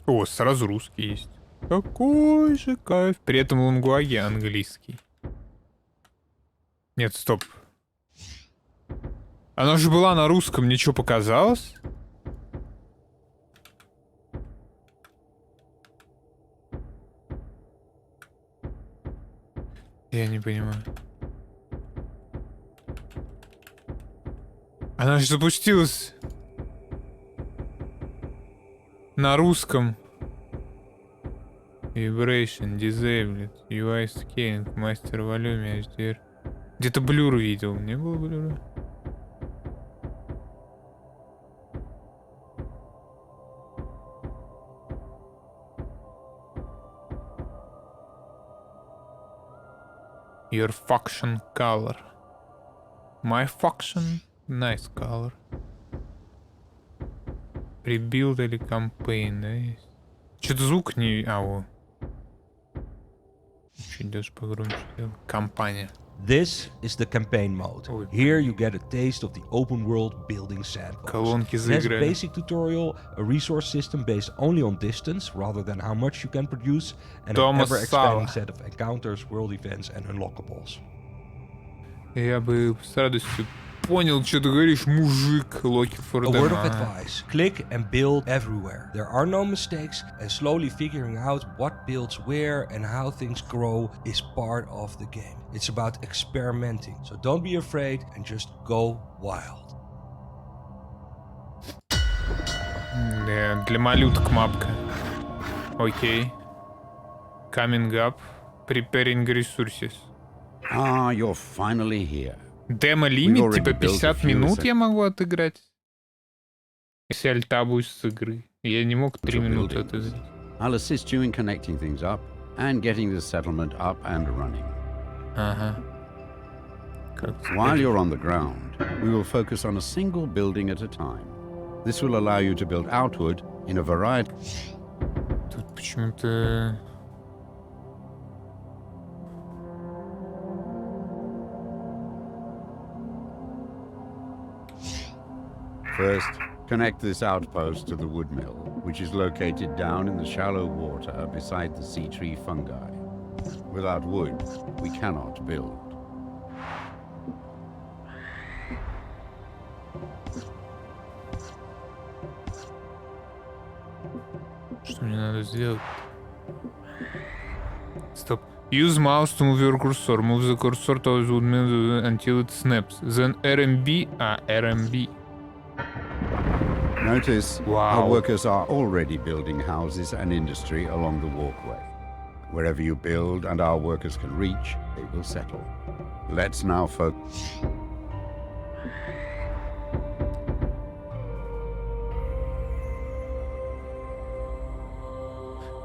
О, сразу русский есть. Какой же кайф. При этом лонгуаге английский. Нет, стоп. Она же была на русском, мне что, показалось? Я не понимаю. Она же запустилась на русском. Vibration, Disabled, UI Scaling, Master Volume, HDR. Где-то блюр видел, не было блюра? Your faction color. My faction, nice color. Rebuild или campaign, да, есть? Что-то звук не... А, во. Чуть даже погромче сделал. Компания. This is the campaign mode. Here you get a taste of the open world building sandbox. Колонки It has a заиграли. basic tutorial, a resource system based only on distance rather than how much you can produce, and an ever-expanding set of encounters, world events and unlockables. Я бы с радостью понял, что ты говоришь, мужик. Looking for A word of them. advice: click and build everywhere. There are no mistakes, and slowly figuring out what builds where and how things grow is part of the game. It's about experimenting, so don't be afraid and just go wild. Для малюток мапка. Окей. Coming up. Preparing resources. Ah, you're finally here. Демо-лимит, типа 50 минут я могу отыграть. Если альтабуюсь с игры. Я не мог 3 минуты отыграть. I'll assist you in connecting things up and getting the settlement up and running. Ага. While you're on the ground, we will focus on a single building at a time. This will allow you to build outward in a variety. Тут почему-то... First, connect this outpost to the wood mill, which is located down in the shallow water beside the sea tree fungi. Without wood, we cannot build. Что мне надо сделать? Стоп. Use mouse to move your cursor. Move the cursor towards wood mill until it snaps. Then RMB. RMB. Notice our workers are already building houses and industry along the walkway. Wherever you build and our workers can reach, they will settle. Let's now focus.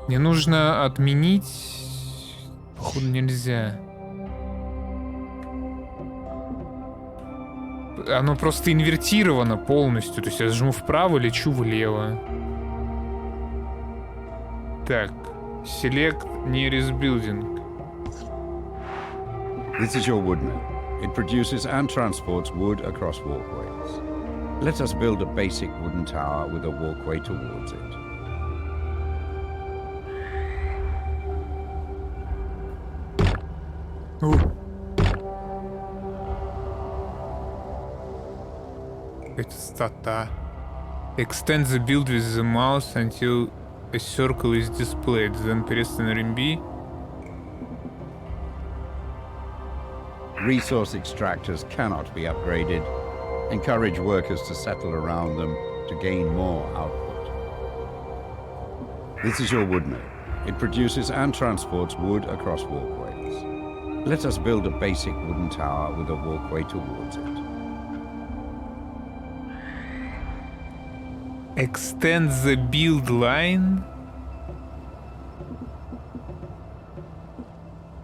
Мне нужно отменить... Походу нельзя. Оно просто инвертировано полностью. То есть я жму вправо, лечу влево. Так. Select nearest building. This is your wood mill. It produces and transports wood across walkways. Let us build a basic wooden tower with a walkway towards it. Это стата. Extend the build with the mouse until a circle is displayed. Then press RMB. Resource extractors cannot be upgraded. Encourage workers to settle around them to gain more output. This is your wood mill. It produces and transports wood across walkways. Let us build a basic wooden tower with a walkway towards it. Extend the build line.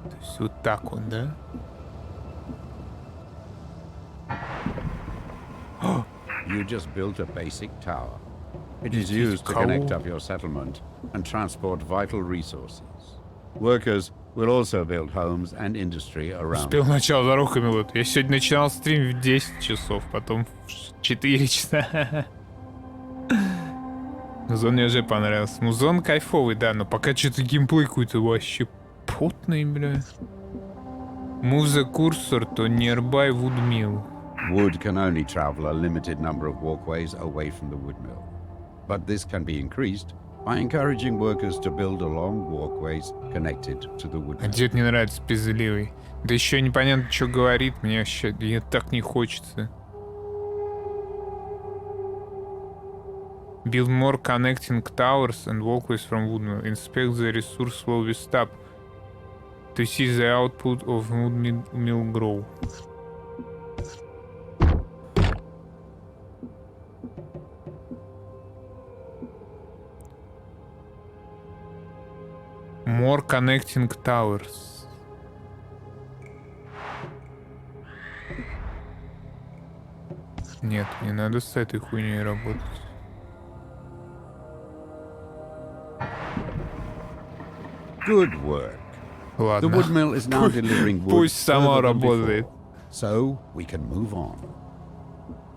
То есть вот так вот, да? You just built a basic tower. It is used to connect up your settlement and transport vital resources. Workers will also build homes and industry around. Успел начало дорогами вот. Я сегодня начинал стрим в 10 часов, потом в 4 часа. Музон мне уже понравился. Музон кайфовый, да, но пока что-то геймплей какой-то вообще потный, бля. Move the cursor to nearby wood mill. Wood can only travel a limited number of walkways away from the wood mill. But this can be increased by encouraging workers to build along walkways connected to the wood А mill. дед мне нравится пизливый. Да еще непонятно, что говорит. Мне вообще так не хочется. Build more connecting towers and walkways from wood mill. Inspect the resource flow with tab to see the output of wood mill grow. More connecting towers. Нет, не надо с этой хуйней работать. Good work. The Ладно. wood mill is now delivering wood Пусть сама further than работает. before, so we can move on.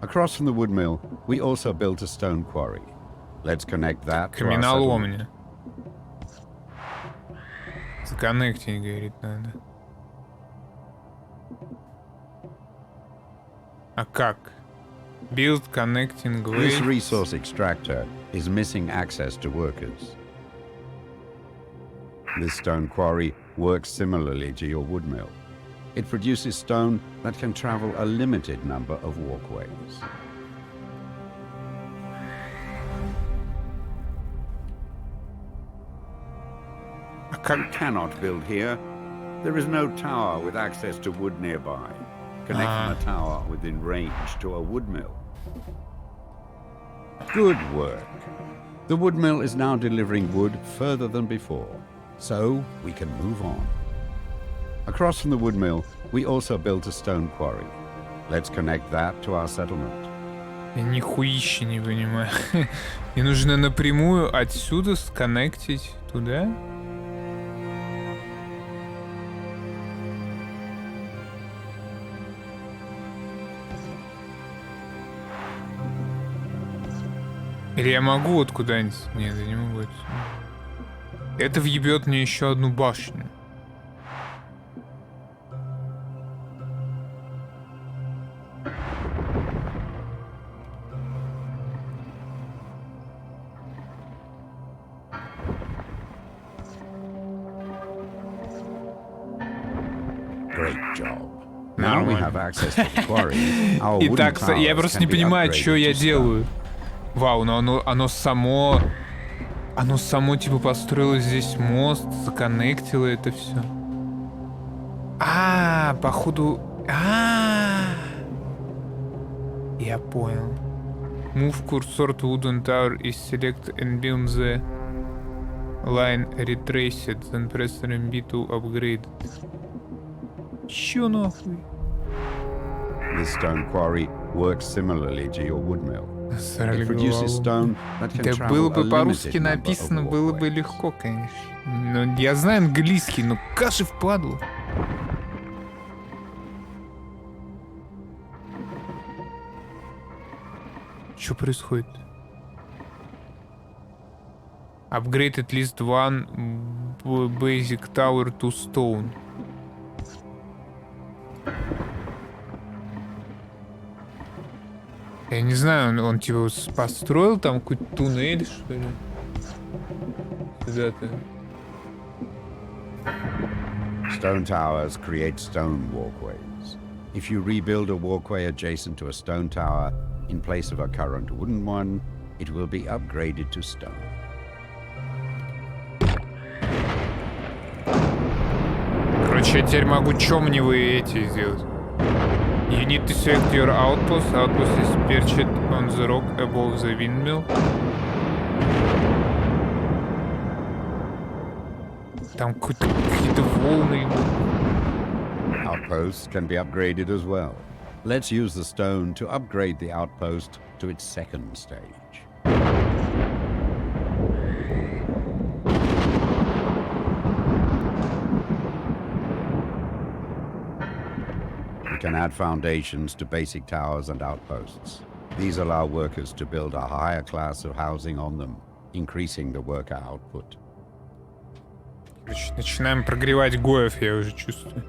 Across from the wood mill, we also built a stone quarry. Let's connect that to our settlement. Каменоломня. Законнектить, говорит, надо. А как? Build connecting This way. resource extractor is missing access to workers. This stone quarry works similarly to your wood mill. It produces stone that can travel a limited number of walkways. А как? You cannot build here. There is no tower with access to wood nearby, connecting a tower within range to a wood mill. Good work. The wood mill is now delivering wood further than before, so we can move on. Across from the wood mill, we also built a stone quarry. Let's connect that to our settlement. Я нихуище не понимаю. Мне нужно напрямую отсюда сконнектить туда? Или я могу вот куда-нибудь? Нет, я не могу отсюда. Это въебет мне еще одну башню. Great job. Now we have access to the quarry. Our wooden Итак, я towers просто can не be понимаю, upgraded что я to stone. делаю. Вау, но оно само... Оно само типа построило здесь мост, законнектило это все. Походу... Я понял. Move cursor to wooden tower is select and build the line retraced, then press RMB to upgrade. Чё нахуй? This stone quarry works similarly to your wood mill. Сорали It produces голову. stone that can Да travel было a бы по-русски limited number of написано, было бы walkways. легко, конечно. Но я знаю английский, но каши впадлу. Что происходит? Upgrade at least one basic tower to stone. Я не знаю, он типа построил там какой-то туннель, что ли? Куда-то. Stone towers create stone walkways. If you rebuild a walkway adjacent to a stone tower in place of a current wooden one, it will be upgraded to stone. Короче, я теперь могу чёмневые эти сделать. You need to select your outpost. Outpost is perched on the rock above the windmill. Там какие-то волны. Outposts can be upgraded as well. Let's use the stone to upgrade the outpost to its second stage. We can add foundations to basic towers and outposts. These allow workers to build a higher class of housing on them. increasing the worker output. Короче, начинаем прогревать гоев, я уже чувствую.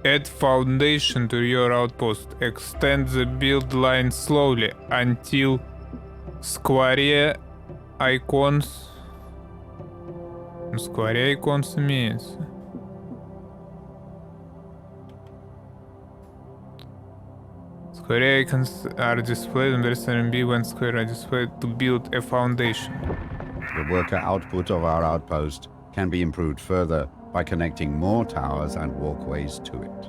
Add foundation to your outpost. Extend the build line slowly until square icons. Ну, square icons имеется. Square icons are displayed on the restaurant B when square are displayed to build a foundation. The worker output of our outpost can be improved further by connecting more towers and walkways to it.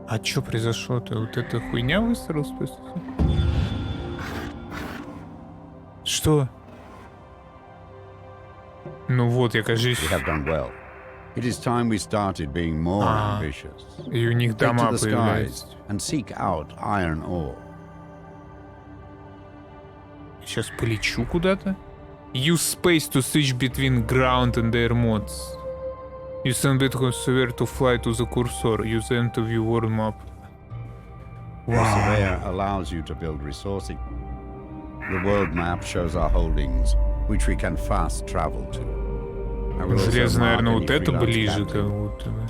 А чё произошло-то? Вот эта хуйня выстроилась? Что? Ну вот, я, кажись... We have done well. It is time we started being more ambitious. И у них Take дома to the появляются. skies and seek out iron ore. Сейчас полечу куда-то. Use space to switch between ground and air modes. Use ambitious surveyor to fly to the cursor. Use them to view world map. The surveyor allows you to build resources. The world map shows our holdings, which we can fast travel to. I will also Железо, mark наверное, any вот это freelance ближе captain. как будто бы.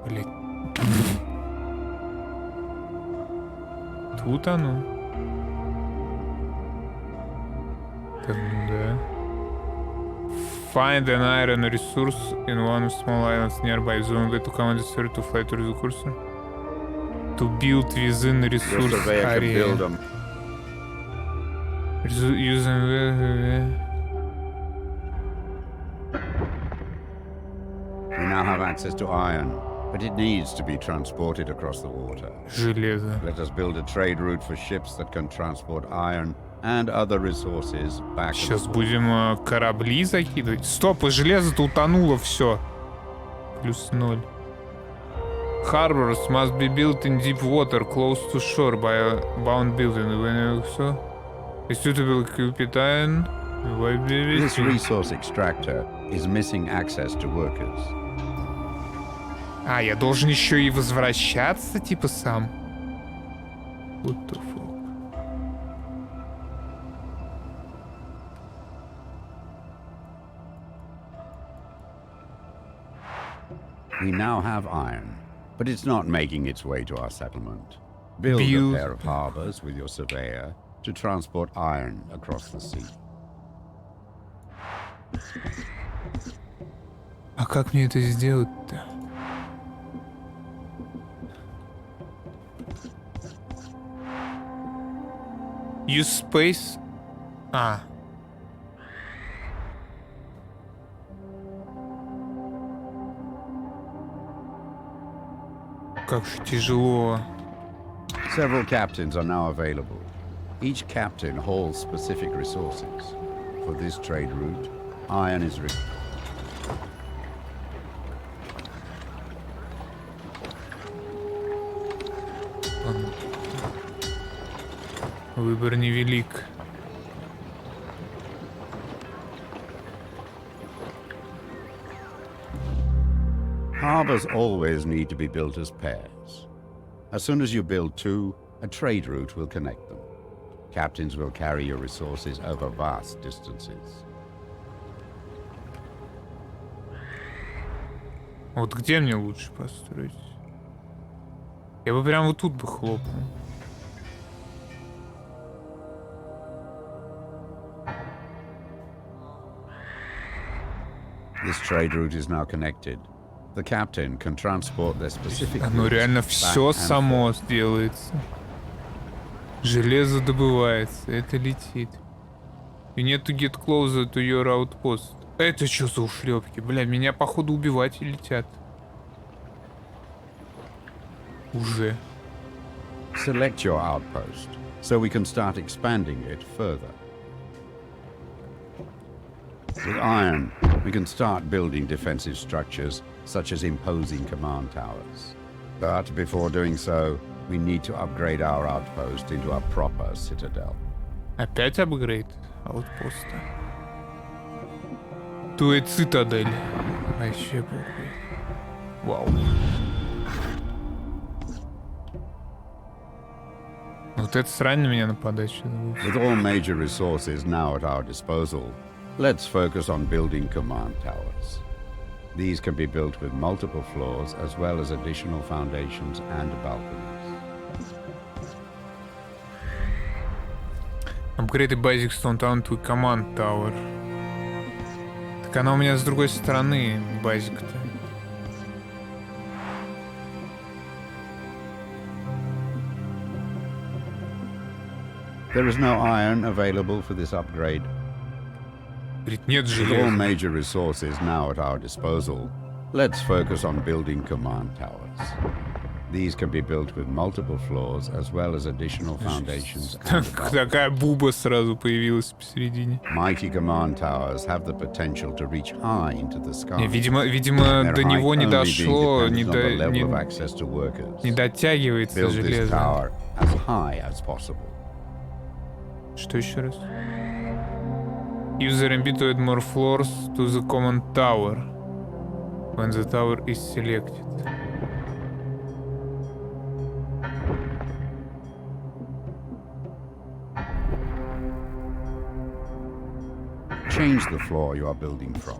Блять. Тут оно. Так, ну да. Find an iron resource in one of small islands nearby. Zone to command the surveyor to fly through the cursor. To build within Your resource surveyor can area. build them. Using We now have access to iron, but it needs to be transported across the water. железо. Let us build a trade route for ships that can transport iron and other resources back. Сейчас будем корабли закидывать. Стоп, и железо-то утонуло все. Плюс 0. Harbors must be built in deep water, close to shore by a bound building. When so, a suitable captain will be This with resource extractor is missing access to workers. А, я должен еще и возвращаться, типа, сам. What the fuck? We now have iron, but it's not making its way to our settlement. Build Build- a pair of harbors with your surveyor to transport iron across the sea. А как мне это сделать-то? Use space. А. Как же тяжело. Several captains are now available. Each captain hauls specific resources. For this trade route, iron is required. Выбор невелик. Harbors always need to be built as pairs. As soon as you build two, a trade route will connect them. Captains will carry your resources over vast distances. Вот где мне лучше построить? Я бы прям вот тут бы хлопнул. This trade route is now connected. The captain can transport their specific Оно goods реально back все and само сделается. Железо добывается, это летит. You need to get closer to your outpost. Это что за ушлепки? Бля, меня походу убивать летят. Уже. Select your outpost so we can start expanding it further. With iron, we can start building defensive structures such as imposing command towers. But before doing so, we need to upgrade our outpost into a proper citadel. Опять апгрейд аутпоста. To a цитадель. Вообще похуй. Вау. Вот это срань на меня нападает. With all major resources now at our disposal, let's focus on building command towers. These can be built with multiple floors as well as additional foundations and balconies. Upgrade the basic stone town to command tower. Так она у меня с другой стороны, базик-то. There is no iron available for this upgrade. Говорит, нет With all железа. major resources now at our disposal, let's focus on building command towers. These can be built with multiple floors as well as additional foundations and balconies. Такая буба сразу появилась посередине. Mighty command towers have the potential to reach high into the sky. Не, видимо, Their до него height не only being дошло, dependent on the level of access to workers. не дотягивается Build this железо. tower as high as possible. Что еще раз? Use the RMB to add more floors to the command tower when the tower is selected. Change the floor you are building from.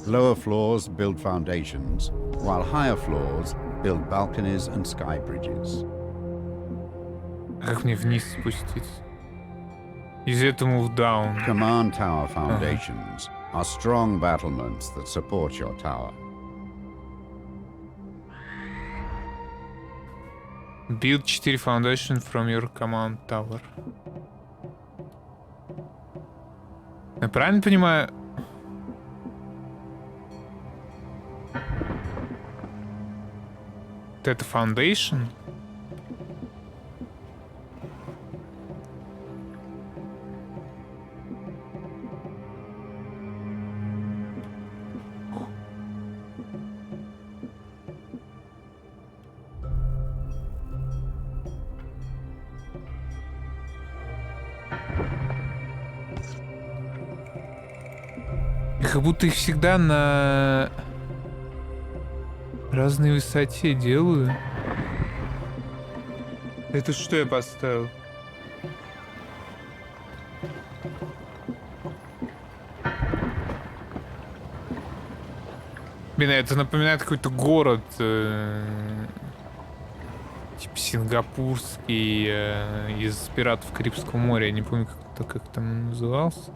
Lower floors build foundations, while higher floors build balconies and sky bridges. Как мне вниз спуститься? Из этого move down. Command tower foundations are strong battlements that support your tower. Build 4 foundation from your command tower. Я правильно понимаю? Вот это foundation? Как будто их всегда на разной высоте делаю. Это что я поставил? Блин, это напоминает какой-то город, типа сингапурский, из «Пиратов Карибского моря». Я не помню, как там он назывался.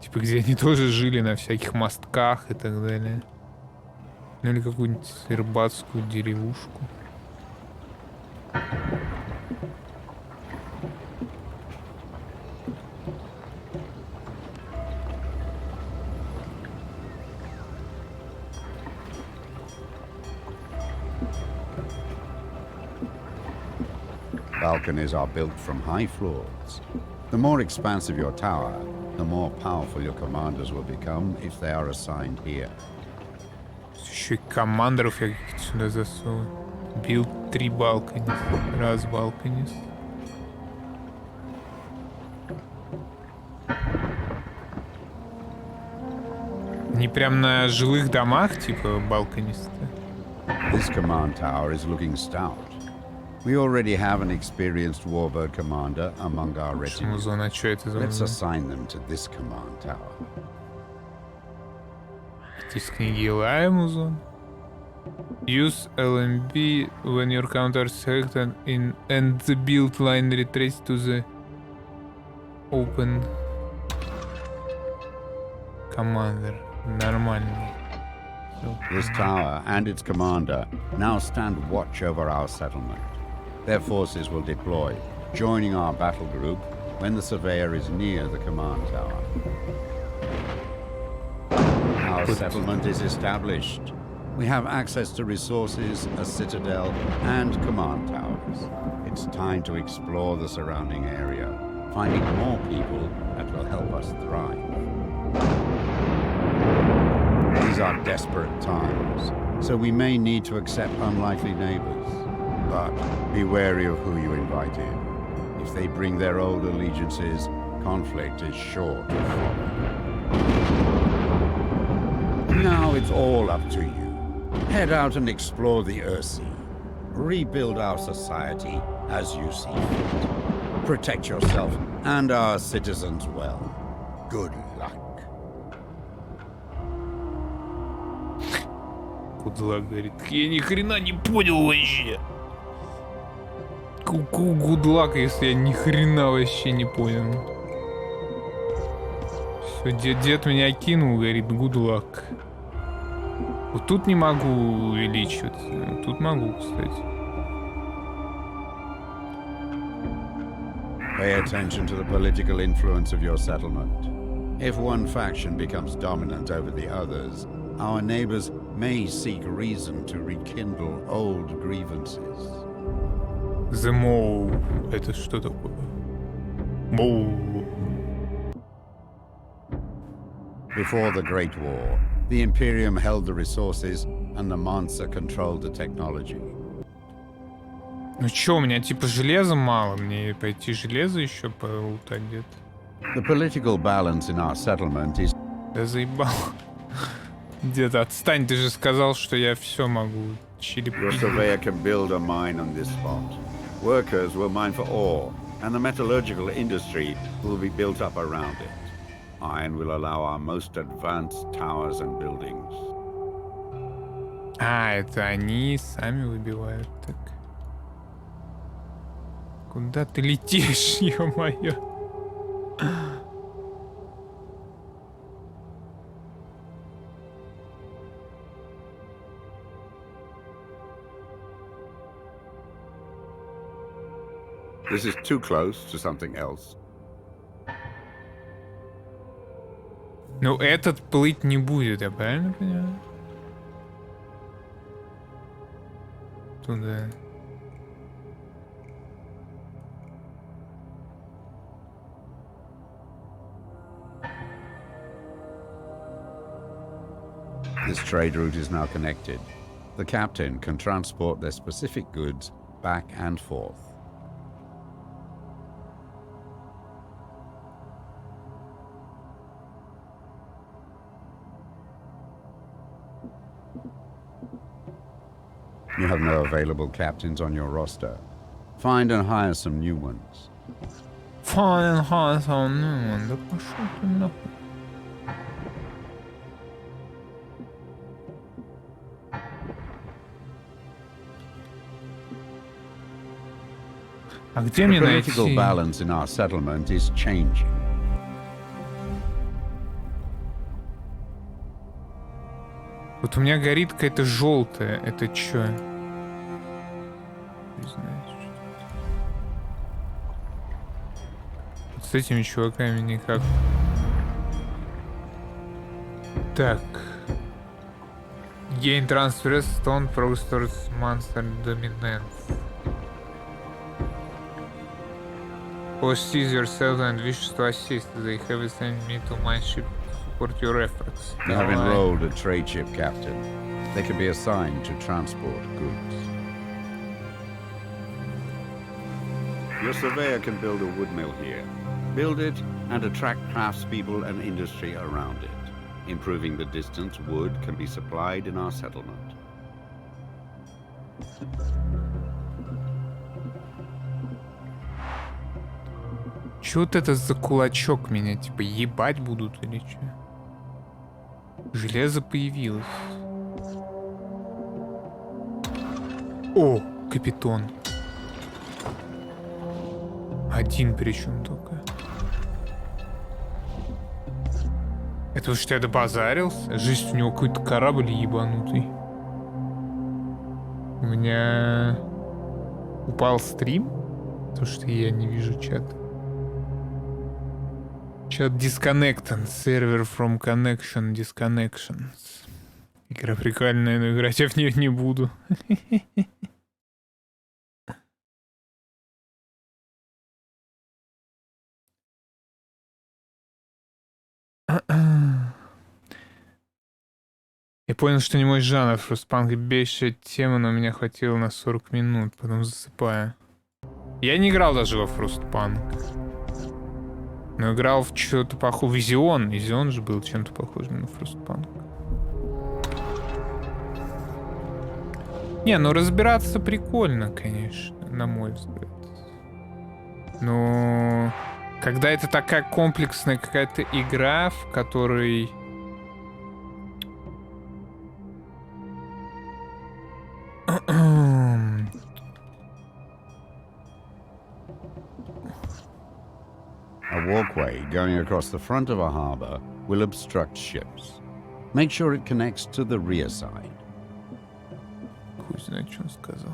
Типа, где они тоже жили на всяких мостках и так далее. Ну или какую-нибудь рыбацкую деревушку. Balconies are built from high floors. The more expansive your tower, the more powerful your commanders will become if they are assigned here. Еще и командеров я каких-то сюда засовываю. Билд 3 балконис. Раз балконис. Не прям на жилых домах, типа балконисты. This command tower is looking stout. We already have an experienced warbird commander among our retinue. Музон, а что это за Let's музон? assign them to this command tower. Из книги Илая музон. Use LMB when your counter is selected in and the build line retrace to the open commander. Нормальный. This tower and its commander now stand watch over our settlement. Their forces will deploy, joining our battle group when the surveyor is near the command tower. Our settlement is established. We have access to resources, a citadel, and command towers. It's time to explore the surrounding area, finding more people that will help us thrive. These are desperate times, so we may need to accept unlikely neighbors. But be wary of who you invite in. If they bring their old allegiances, conflict is sure to follow. Now it's all up to you. Head out and explore the Earthsea. Rebuild our society as you see fit. Protect yourself and our citizens well. Good luck. Гудлак говорит, я ни хрена не понял вообще. Гудлак, если я ни хрена вообще не понял. Все, дед меня кинул, говорит, гудлак. Вот тут не могу увеличиваться. Тут могу, кстати. Pay attention to the political influence of your settlement. If one faction becomes dominant over the others, our neighbors may seek reason to rekindle old grievances. The Mole. Это что такое? Mole. Before the Great War, the Imperium held the resources and the Mansa controlled the technology. Ну чё, у меня типа железа мало, мне пойти железо еще полутать где-то. The political balance in our settlement is... Да заебал. Дед, отстань, ты же сказал, что я все могу. Your surveyor can build a mine on this spot. Workers will mine for ore, and the metallurgical industry will be built up around it. Iron will allow our most advanced towers and buildings. А, это они сами выбивают, так. Куда ты летишь, ё-моё? This is too close to something else. Ну, этот плыть не будет, я правильно понимаю? Туда. This trade route is now connected. The captain can transport their specific goods back and forth. You have no available captains on your roster. Find and hire some new ones. Файн Хансон, ну, да пошел ты нахуй. А где мне The найти? political balance in our settlement is changing. Вот у меня горит какая-то желтая. Это чё? Не знаю, что это. Вот с этими чуваками никак. Так. Gain transfer stone progress towards monster dominance. Post sees yourself and wishes to assist. They have sent me to my ship to support your efforts. You have enrolled a trade ship captain. They can be assigned to transport goods. Your surveyor can build a wood mill here. Build it and attract craftspeople and industry around it. Improving the distance wood can be supplied in our settlement. Чё вот это за кулачок меня, типа, ебать будут или чё? Железо появилось. О, капитон. Один причем только. Это что, я добазарился? Жизнь, у него какой-то корабль ебанутый. У меня упал стрим? То, что я не вижу чата. Чат disconnected. Server from connection disconnections. Игра прикольная, но играть я в нее не буду. Я понял, что не мой жанр. Фростпанк бесит тема, но меня хватило на 40 минут, потом засыпаю. Я не играл даже во Фростпанк. Но играл в что-то похожее. Визион. Визион же был чем-то похожим на Фростпанк. Не, ну разбираться прикольно, конечно, на мой взгляд. Но когда это такая комплексная какая-то игра, в которой... A walkway going across the front of a harbor will obstruct ships. Make sure it connects to the rear side. Хуй знает, что он сказал.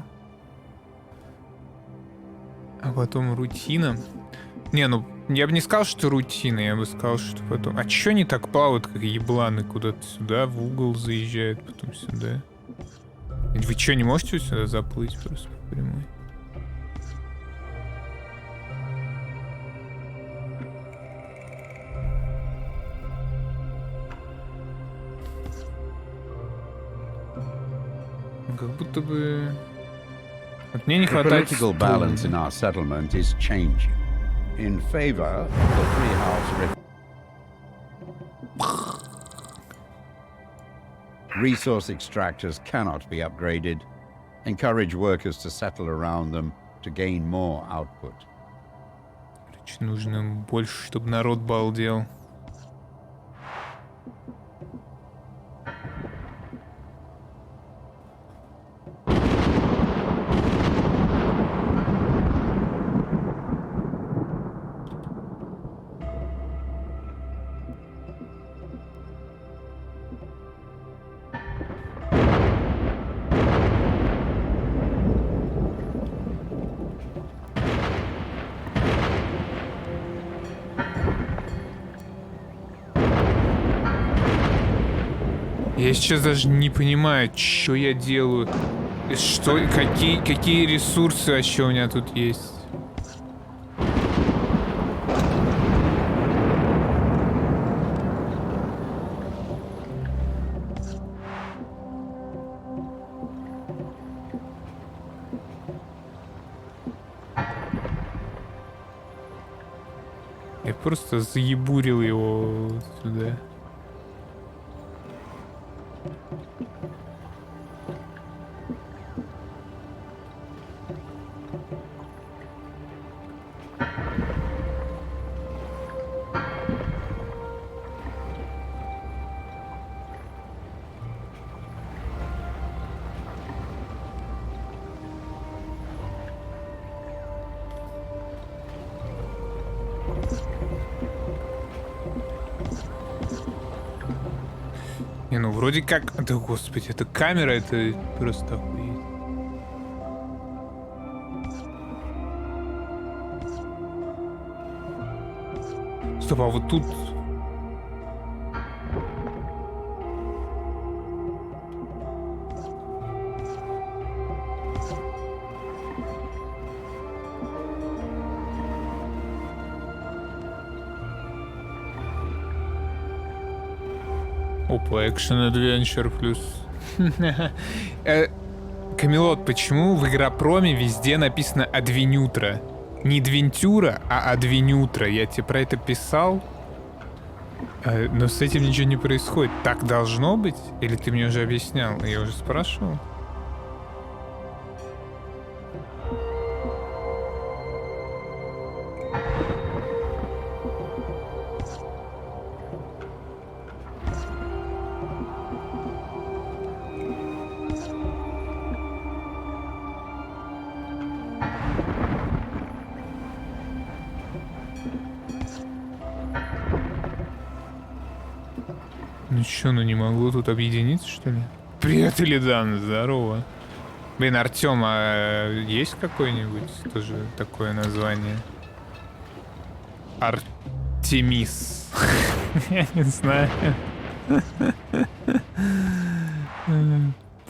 А потом рутина. Не, ну, я бы не сказал, что рутина, я бы сказал, что потом... А чё они так плавают, как ебланы, куда-то сюда, в угол заезжают, потом сюда? Вы чё, не можете сюда заплыть просто по прямой? Как будто бы... Вот мне не The хватает... political balance in our settlement is changing in favor of the free house resource extractors cannot be upgraded. Encourage workers to settle around them to gain more output. Короче, нужно больше, чтобы народ балдел. Я сейчас даже не понимаю, что я делаю. И что, какие ресурсы вообще у меня тут есть. Я просто заебурил его сюда. Не, ну вроде как... Да господи, это камера, это просто охуеть. Стоп, а вот тут... Опа, Action Adventure плюс. Камелот, почему в Игропроме везде написано Адвенютра? Не Двентюра, а Адвенютра. Я тебе про это писал. Но с этим ничего не происходит. Так должно быть? Или ты мне уже объяснял? Я уже спрашивал. Ну чё, ну не могу тут объединиться, что ли? Привет, Илидан, здорово. Блин, Артём, а есть какое-нибудь тоже такое название? Артемис. Я не знаю.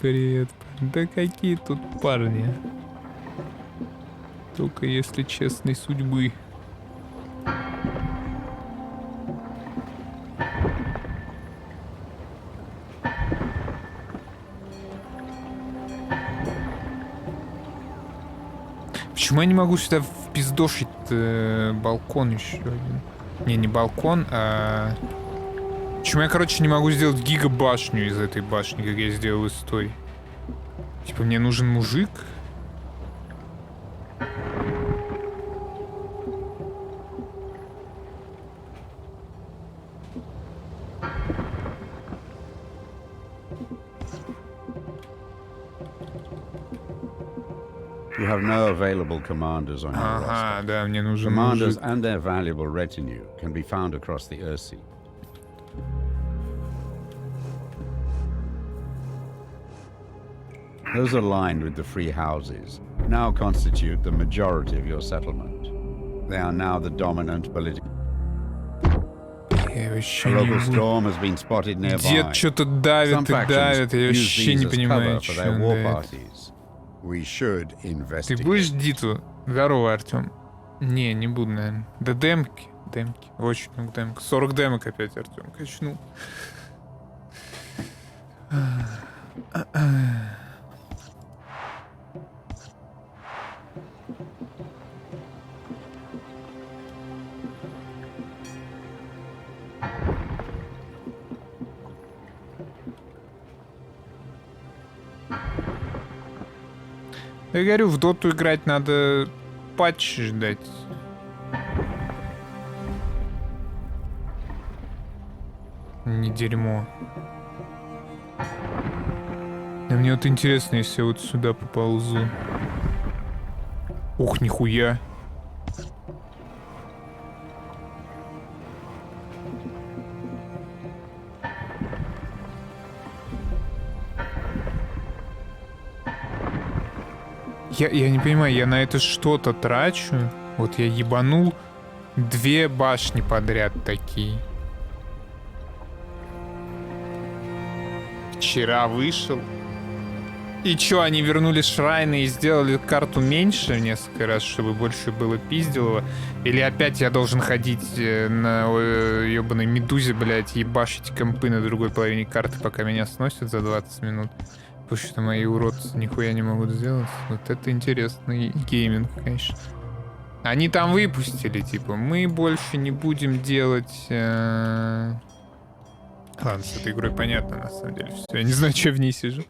Привет. Да какие тут парни? Только если честной судьбы. Почему я не могу сюда впиздошить балкон еще один? Не балкон, а... Почему я, короче, не могу сделать гигабашню из этой башни, как я сделал из той? Типа, мне нужен мужик? You have no available commanders on your Ага, roster. да, мне нужен Commanders мужик. and their valuable retinue can be found across the Earthsea. Those aligned with the free houses now constitute the majority of your settlement. They are now the dominant political. Я вообще A не local буду. storm has been spotted nearby. Дед что-то Some давит и factions давит, я use вообще не these as понимаю, cover for что their он war давит. parties. We should Ты investigate. будешь Диту? Здорово, Артем. Не буду, наверное. Да демки. Очень много демок. 40 демок опять Артем качнул. Я говорю, в доту играть надо патчи ждать. Не дерьмо. Да мне вот интересно, если я вот сюда поползу. Ух, нихуя. Я не понимаю, я на это что-то трачу. Вот я ебанул 2 башни подряд такие. Вчера вышел. И чё, они вернули шрайны и сделали карту меньше несколько раз, чтобы больше было пизделого? Или опять я должен ходить на ёбаной медузе, блядь, ебашить компы на другой половине карты, пока меня сносят за 20 минут? Потому что мои уродцы нихуя не могут сделать. Вот это интересный гейминг, конечно. Они там выпустили, типа, мы больше не будем делать... Ладно, с этой игрой понятно, на самом деле. Все, я не знаю, что в ней сижу.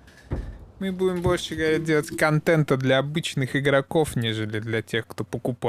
Мы будем больше, говорят, делать контента для обычных игроков, нежели для тех, кто покупает.